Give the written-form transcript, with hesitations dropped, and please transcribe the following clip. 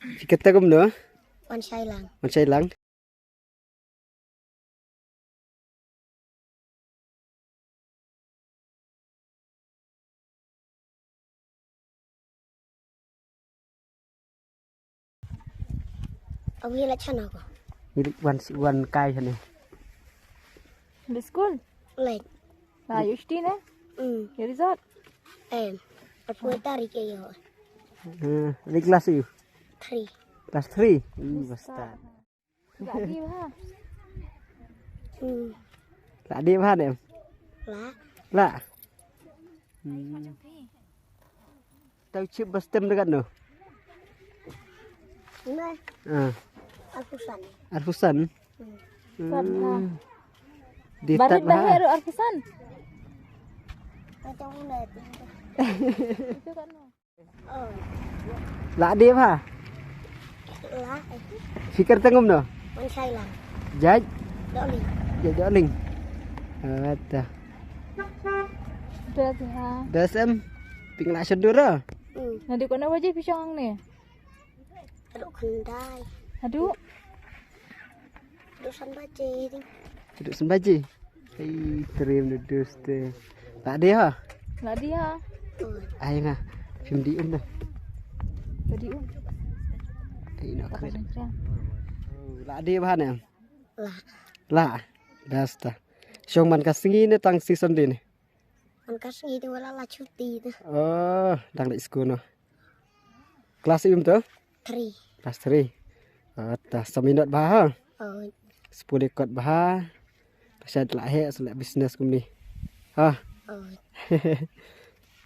Kita kum nữa. Con say lằng. Mình say lắng. Ông ấy là chăn nào cả. Ini wan kai sana. The school. Lệnh. Là you stay ne? Your resort. Em. Ở cuối tarik ấy rồi. Ini kelas you. 3. Kelas 3. Basta. Gak đi ha. Lạ đi ha em. Lá. Lạ. Tahu chip bestem dekat no. Này. Alfusan. Arfusan. Sad ha. Di Barit tat dah lah. hero artisan. Macam mana tu? Itu kan. Lạ đi ha. Lá. Fikir tengum no. Con say lằng. Jaj. Đỡ lì. Jaj ling. Ada. Dah tu ha. DSM. Pingla sedura. Nanti kau nak wajib pisang ni. Đỡ khăn đai. Aduh. Đỡ săn ba chê đi. Duduk sembaji. Hei, terim duduk ste. Tak ada ha. Nak dia. Ai ngah. Film di dah. Jadi Ai nak apa keren. macam. Lạ đi ba nè. Lá. Lạ. Basta. Syong man kasingi ni tang season din. Con cá sấu thì là cuti tu. Oh, đang lại school no. Kelas tu? 3. Kelas 3. Atas seminat bah ha. 10 ekor bah. Pasal lah he selak bisnes kum ni. Ha.